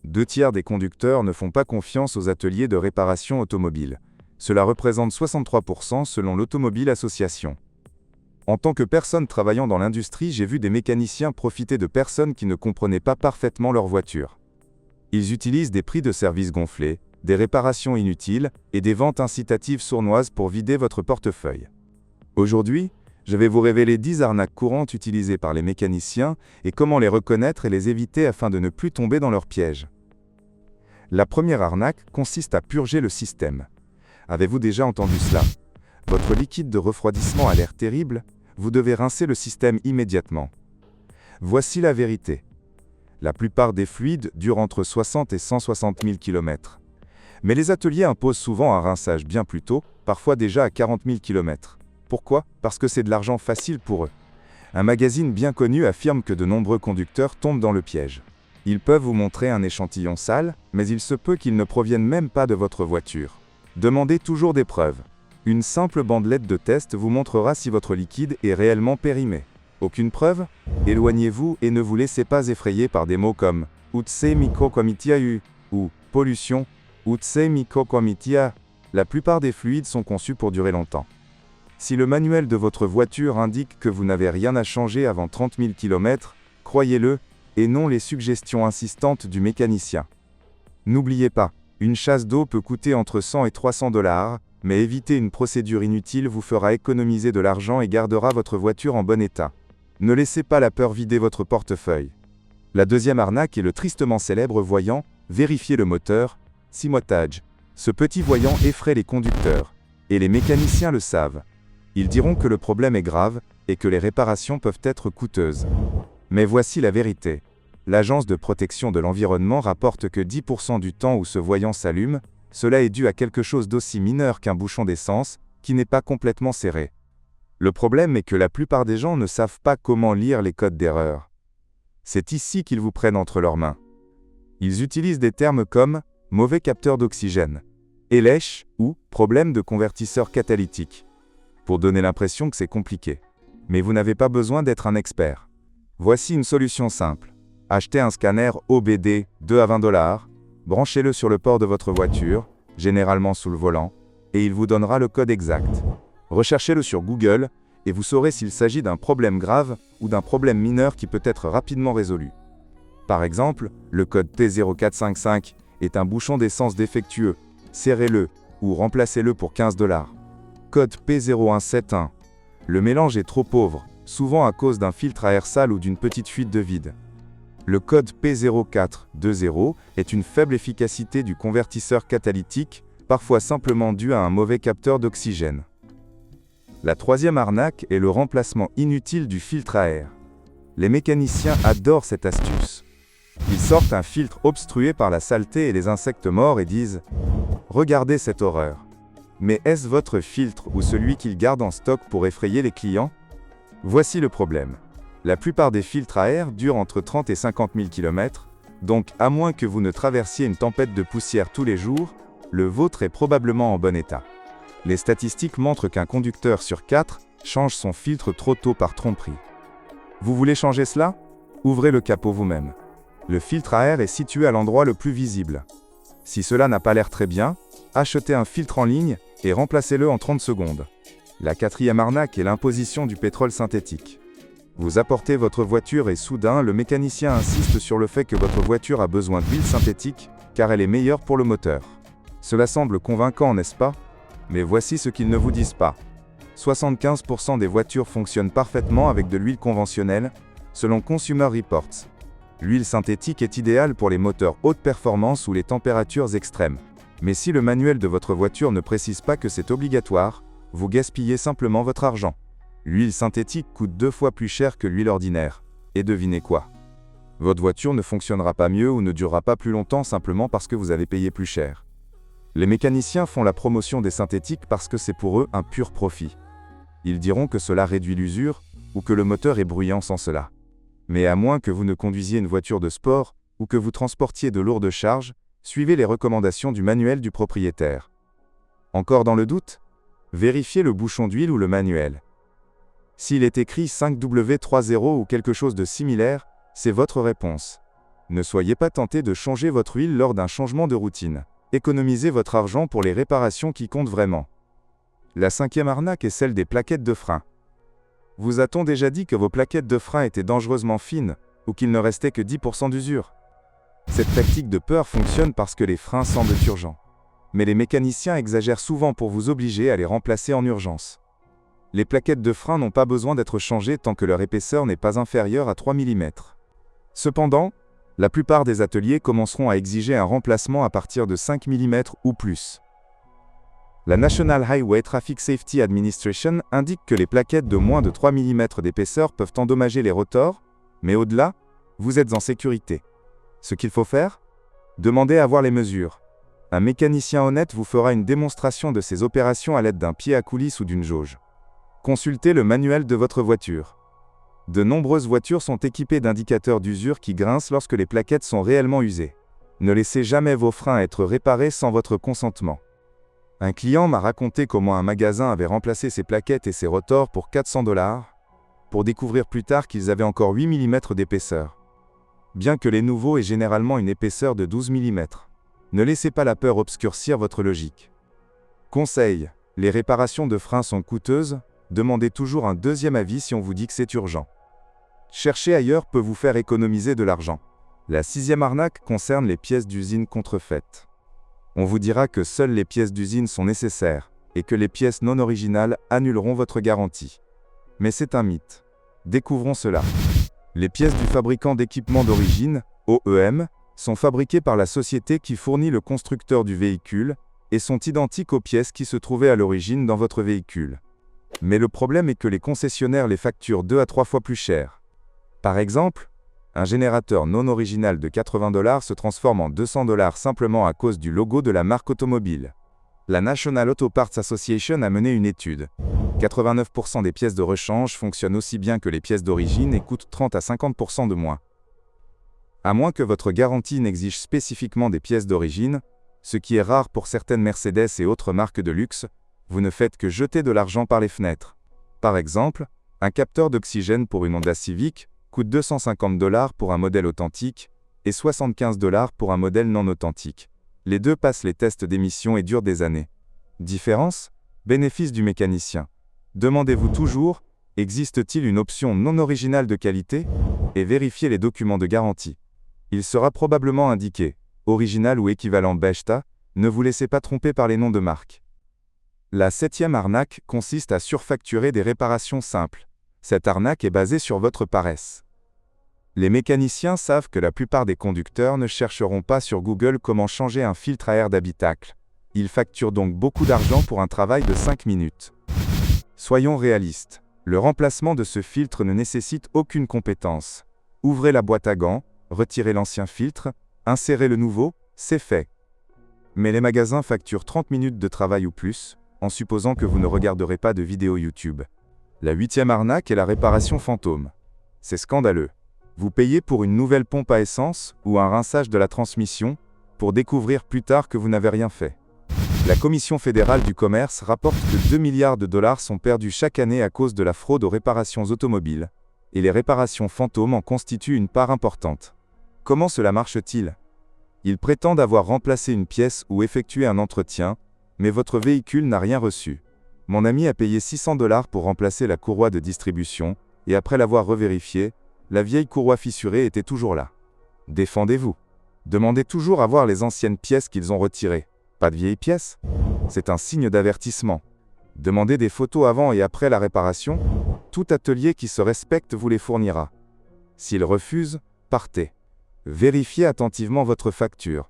2/3 des conducteurs ne font pas confiance aux ateliers de réparation automobile. Cela représente 63% selon l'Automobile Association. En tant que personne travaillant dans l'industrie, j'ai vu des mécaniciens profiter de personnes qui ne comprenaient pas parfaitement leur voiture. Ils utilisent des prix de service gonflés, des réparations inutiles et des ventes incitatives sournoises pour vider votre portefeuille. Aujourd'hui, je vais vous révéler 10 arnaques courantes utilisées par les mécaniciens et comment les reconnaître et les éviter afin de ne plus tomber dans leur piège. La première arnaque consiste à purger le système. Avez-vous déjà entendu cela? Votre liquide de refroidissement a l'air terrible, vous devez rincer le système immédiatement. Voici la vérité. La plupart des fluides durent entre 60 et 160 000 km. Mais les ateliers imposent souvent un rinçage bien plus tôt, parfois déjà à 40 000 km. Pourquoi? Parce que c'est de l'argent facile pour eux. Un magazine bien connu affirme que de nombreux conducteurs tombent dans le piège. Ils peuvent vous montrer un échantillon sale, mais il se peut qu'ils ne proviennent même pas de votre voiture. Demandez toujours des preuves. Une simple bandelette de test vous montrera si votre liquide est réellement périmé. Aucune preuve? Éloignez-vous et ne vous laissez pas effrayer par des mots comme « Utse miko komitia u » ou « pollution » Utse miko komitia. La plupart des fluides sont conçus pour durer longtemps. Si le manuel de votre voiture indique que vous n'avez rien à changer avant 30 000 km, croyez-le, et non les suggestions insistantes du mécanicien. N'oubliez pas, une chasse d'eau peut coûter entre 100 et 300 $, mais éviter une procédure inutile vous fera économiser de l'argent et gardera votre voiture en bon état. Ne laissez pas la peur vider votre portefeuille. La deuxième arnaque est le tristement célèbre voyant « Vérifiez le moteur » Simotage. Ce petit voyant effraie les conducteurs, et les mécaniciens le savent. Ils diront que le problème est grave, et que les réparations peuvent être coûteuses. Mais voici la vérité. L'Agence de protection de l'environnement rapporte que 10% du temps où ce voyant s'allume, cela est dû à quelque chose d'aussi mineur qu'un bouchon d'essence, qui n'est pas complètement serré. Le problème est que la plupart des gens ne savent pas comment lire les codes d'erreur. C'est ici qu'ils vous prennent entre leurs mains. Ils utilisent des termes comme « mauvais capteur d'oxygène »,« élèche » ou « problème de convertisseur catalytique », pour donner l'impression que c'est compliqué. Mais vous n'avez pas besoin d'être un expert. Voici une solution simple. Achetez un scanner OBD 2 à 20 $, branchez-le sur le port de votre voiture, généralement sous le volant, et il vous donnera le code exact. Recherchez-le sur Google, et vous saurez s'il s'agit d'un problème grave ou d'un problème mineur qui peut être rapidement résolu. Par exemple, le code T0455 est un bouchon d'essence défectueux. Serrez-le, ou remplacez-le pour 15 $. Code P0171. Le mélange est trop pauvre, souvent à cause d'un filtre à air sale ou d'une petite fuite de vide. Le code P0420 est une faible efficacité du convertisseur catalytique, parfois simplement due à un mauvais capteur d'oxygène. La troisième arnaque est le remplacement inutile du filtre à air. Les mécaniciens adorent cette astuce. Ils sortent un filtre obstrué par la saleté et les insectes morts et disent « Regardez cette horreur ». Mais est-ce votre filtre ou celui qu'ils gardent en stock pour effrayer les clients? Voici le problème. La plupart des filtres à air durent entre 30 et 50 000 km, donc à moins que vous ne traversiez une tempête de poussière tous les jours, le vôtre est probablement en bon état. Les statistiques montrent qu'un conducteur sur 4 change son filtre trop tôt par tromperie. Vous voulez changer cela? Ouvrez le capot vous-même. Le filtre à air est situé à l'endroit le plus visible. Si cela n'a pas l'air très bien, achetez un filtre en ligne et remplacez-le en 30 secondes. La quatrième arnaque est l'imposition du pétrole synthétique. Vous apportez votre voiture et soudain, le mécanicien insiste sur le fait que votre voiture a besoin d'huile synthétique, car elle est meilleure pour le moteur. Cela semble convaincant, n'est-ce pas? Mais voici ce qu'ils ne vous disent pas. 75% des voitures fonctionnent parfaitement avec de l'huile conventionnelle, selon Consumer Reports. L'huile synthétique est idéale pour les moteurs haute performance ou les températures extrêmes. Mais si le manuel de votre voiture ne précise pas que c'est obligatoire, vous gaspillez simplement votre argent. L'huile synthétique coûte 2 fois plus cher que l'huile ordinaire. Et devinez quoi? Votre voiture ne fonctionnera pas mieux ou ne durera pas plus longtemps simplement parce que vous avez payé plus cher. Les mécaniciens font la promotion des synthétiques parce que c'est pour eux un pur profit. Ils diront que cela réduit l'usure, ou que le moteur est bruyant sans cela. Mais à moins que vous ne conduisiez une voiture de sport, ou que vous transportiez de lourdes charges, suivez les recommandations du manuel du propriétaire. Encore dans le doute? Vérifiez le bouchon d'huile ou le manuel. S'il est écrit 5W30 ou quelque chose de similaire, c'est votre réponse. Ne soyez pas tenté de changer votre huile lors d'un changement de routine. Économisez votre argent pour les réparations qui comptent vraiment. La cinquième arnaque est celle des plaquettes de frein. Vous a-t-on déjà dit que vos plaquettes de frein étaient dangereusement fines, ou qu'il ne restait que 10% d'usure? Cette tactique de peur fonctionne parce que les freins semblent urgents. Mais les mécaniciens exagèrent souvent pour vous obliger à les remplacer en urgence. Les plaquettes de frein n'ont pas besoin d'être changées tant que leur épaisseur n'est pas inférieure à 3 mm. Cependant, la plupart des ateliers commenceront à exiger un remplacement à partir de 5 mm ou plus. La National Highway Traffic Safety Administration indique que les plaquettes de moins de 3 mm d'épaisseur peuvent endommager les rotors, mais au-delà, vous êtes en sécurité. Ce qu'il faut faire? Demandez à voir les mesures. Un mécanicien honnête vous fera une démonstration de ces opérations à l'aide d'un pied à coulisse ou d'une jauge. Consultez le manuel de votre voiture. De nombreuses voitures sont équipées d'indicateurs d'usure qui grincent lorsque les plaquettes sont réellement usées. Ne laissez jamais vos freins être réparés sans votre consentement. Un client m'a raconté comment un magasin avait remplacé ses plaquettes et ses rotors pour 400 $, pour découvrir plus tard qu'ils avaient encore 8 mm d'épaisseur. Bien que les nouveaux aient généralement une épaisseur de 12 mm. Ne laissez pas la peur obscurcir votre logique. Conseil: les réparations de freins sont coûteuses, demandez toujours un deuxième avis si on vous dit que c'est urgent. Chercher ailleurs peut vous faire économiser de l'argent. La sixième arnaque concerne les pièces d'usine contrefaites. On vous dira que seules les pièces d'usine sont nécessaires, et que les pièces non originales annuleront votre garantie. Mais c'est un mythe. Découvrons cela. Les pièces du fabricant d'équipement d'origine, OEM, sont fabriquées par la société qui fournit le constructeur du véhicule, et sont identiques aux pièces qui se trouvaient à l'origine dans votre véhicule. Mais le problème est que les concessionnaires les facturent 2 à 3 fois plus cher. Par exemple, un générateur non original de 80 $ se transforme en 200 $ simplement à cause du logo de la marque automobile. La National Auto Parts Association a mené une étude. 89% des pièces de rechange fonctionnent aussi bien que les pièces d'origine et coûtent 30 à 50% de moins. À moins que votre garantie n'exige spécifiquement des pièces d'origine, ce qui est rare pour certaines Mercedes et autres marques de luxe, vous ne faites que jeter de l'argent par les fenêtres. Par exemple, un capteur d'oxygène pour une Honda Civic coûte 250 $ pour un modèle authentique et 75 $ pour un modèle non authentique. Les deux passent les tests d'émission et durent des années. Différence? Bénéfice du mécanicien. Demandez-vous toujours, existe-t-il une option non originale de qualité? Et vérifiez les documents de garantie. Il sera probablement indiqué, original ou équivalent BEJTA, ne vous laissez pas tromper par les noms de marque. La septième arnaque consiste à surfacturer des réparations simples. Cette arnaque est basée sur votre paresse. Les mécaniciens savent que la plupart des conducteurs ne chercheront pas sur Google comment changer un filtre à air d'habitacle. Ils facturent donc beaucoup d'argent pour un travail de 5 minutes. Soyons réalistes. Le remplacement de ce filtre ne nécessite aucune compétence. Ouvrez la boîte à gants, retirez l'ancien filtre, insérez le nouveau, c'est fait. Mais les magasins facturent 30 minutes de travail ou plus, en supposant que vous ne regarderez pas de vidéos YouTube. La huitième arnaque est la réparation fantôme. C'est scandaleux. Vous payez pour une nouvelle pompe à essence ou un rinçage de la transmission, pour découvrir plus tard que vous n'avez rien fait. La Commission fédérale du commerce rapporte que 2 milliards de dollars sont perdus chaque année à cause de la fraude aux réparations automobiles, et les réparations fantômes en constituent une part importante. Comment cela marche-t-il? Ils prétendent avoir remplacé une pièce ou effectué un entretien, mais votre véhicule n'a rien reçu. Mon ami a payé 600 $ pour remplacer la courroie de distribution, et après l'avoir revérifiée, la vieille courroie fissurée était toujours là. Défendez-vous. Demandez toujours à voir les anciennes pièces qu'ils ont retirées. Pas de vieilles pièces? C'est un signe d'avertissement. Demandez des photos avant et après la réparation. Tout atelier qui se respecte vous les fournira. S'ils refusent, partez. Vérifiez attentivement votre facture.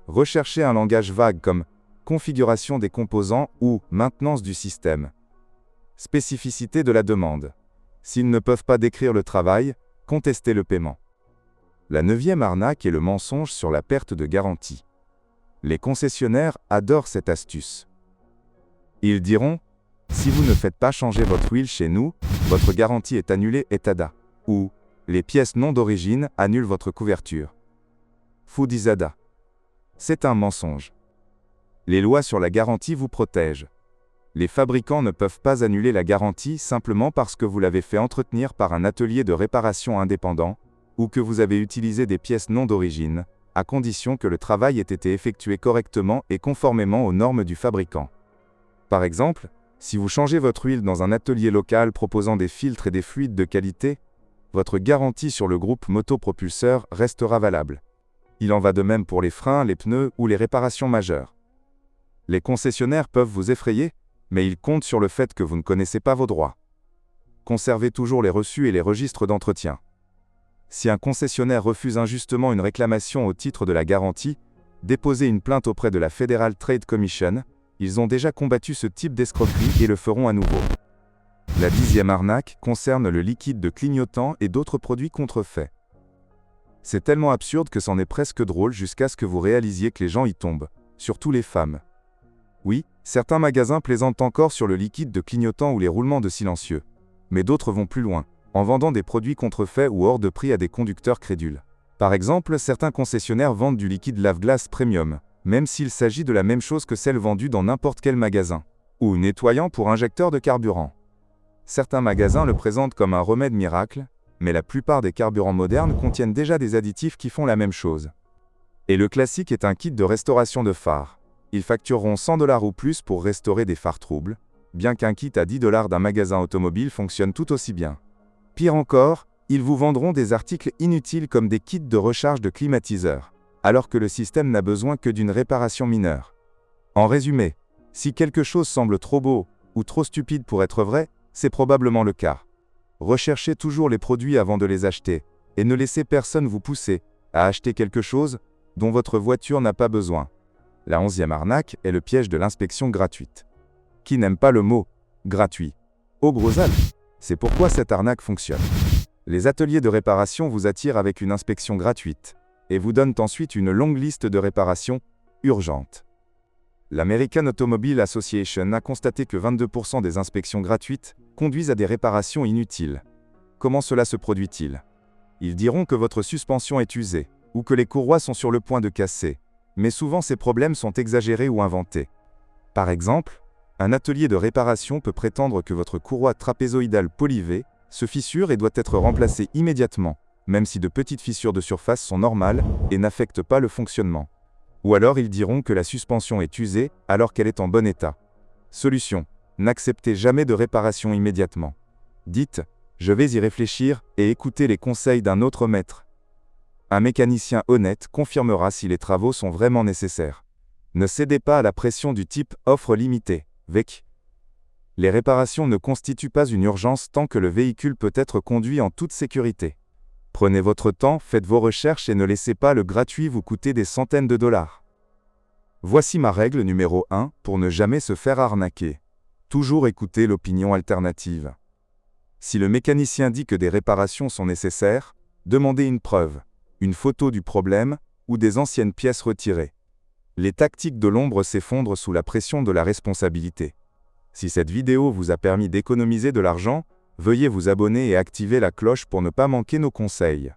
Recherchez un langage vague comme configuration des composants ou maintenance du système. Spécificité de la demande. S'ils ne peuvent pas décrire le travail, contestez le paiement. La neuvième arnaque est le mensonge sur la perte de garantie. Les concessionnaires adorent cette astuce. Ils diront, si vous ne faites pas changer votre huile chez nous, votre garantie est annulée et tada. Ou, les pièces non d'origine annulent votre couverture. Foudizada. C'est un mensonge. Les lois sur la garantie vous protègent. Les fabricants ne peuvent pas annuler la garantie simplement parce que vous l'avez fait entretenir par un atelier de réparation indépendant, ou que vous avez utilisé des pièces non d'origine, à condition que le travail ait été effectué correctement et conformément aux normes du fabricant. Par exemple, si vous changez votre huile dans un atelier local proposant des filtres et des fluides de qualité, votre garantie sur le groupe motopropulseur restera valable. Il en va de même pour les freins, les pneus ou les réparations majeures. Les concessionnaires peuvent vous effrayer, mais ils comptent sur le fait que vous ne connaissez pas vos droits. Conservez toujours les reçus et les registres d'entretien. Si un concessionnaire refuse injustement une réclamation au titre de la garantie, déposez une plainte auprès de la Federal Trade Commission. Ils ont déjà combattu ce type d'escroquerie et le feront à nouveau. La 10e arnaque concerne le liquide de clignotant et d'autres produits contrefaits. C'est tellement absurde que c'en est presque drôle jusqu'à ce que vous réalisiez que les gens y tombent, surtout les femmes. Oui, certains magasins plaisantent encore sur le liquide de clignotant ou les roulements de silencieux. Mais d'autres vont plus loin, en vendant des produits contrefaits ou hors de prix à des conducteurs crédules. Par exemple, certains concessionnaires vendent du liquide lave-glace premium, même s'il s'agit de la même chose que celle vendue dans n'importe quel magasin, ou nettoyant pour injecteur de carburant. Certains magasins le présentent comme un remède miracle, mais la plupart des carburants modernes contiennent déjà des additifs qui font la même chose. Et le classique est un kit de restauration de phares. Ils factureront 100 $ ou plus pour restaurer des phares troubles, bien qu'un kit à 10 $ d'un magasin automobile fonctionne tout aussi bien. Pire encore, ils vous vendront des articles inutiles comme des kits de recharge de climatiseurs, alors que le système n'a besoin que d'une réparation mineure. En résumé, si quelque chose semble trop beau ou trop stupide pour être vrai, c'est probablement le cas. Recherchez toujours les produits avant de les acheter, et ne laissez personne vous pousser à acheter quelque chose dont votre voiture n'a pas besoin. La 11e arnaque est le piège de l'inspection gratuite. Qui n'aime pas le mot « gratuit » ? Au gros al. C'est pourquoi cette arnaque fonctionne. Les ateliers de réparation vous attirent avec une inspection gratuite, et vous donnent ensuite une longue liste de réparations urgentes. L'American Automobile Association a constaté que 22% des inspections gratuites conduisent à des réparations inutiles. Comment cela se produit-il ? Ils diront que votre suspension est usée, ou que les courroies sont sur le point de casser, mais souvent ces problèmes sont exagérés ou inventés. Par exemple, un atelier de réparation peut prétendre que votre courroie trapézoïdale polyvée se fissure et doit être remplacée immédiatement, même si de petites fissures de surface sont normales et n'affectent pas le fonctionnement. Ou alors ils diront que la suspension est usée alors qu'elle est en bon état. Solution: n'acceptez jamais de réparation immédiatement. Dites « je vais y réfléchir » et écoutez les conseils d'un autre maître. Un mécanicien honnête confirmera si les travaux sont vraiment nécessaires. Ne cédez pas à la pression du type « offre limitée ». VEC. Les réparations ne constituent pas une urgence tant que le véhicule peut être conduit en toute sécurité. Prenez votre temps, faites vos recherches et ne laissez pas le gratuit vous coûter des centaines de dollars. Voici ma règle numéro 1 pour ne jamais se faire arnaquer. Toujours écouter l'opinion alternative. Si le mécanicien dit que des réparations sont nécessaires, demandez une preuve, une photo du problème ou des anciennes pièces retirées. Les tactiques de l'ombre s'effondrent sous la pression de la responsabilité. Si cette vidéo vous a permis d'économiser de l'argent, veuillez vous abonner et activer la cloche pour ne pas manquer nos conseils.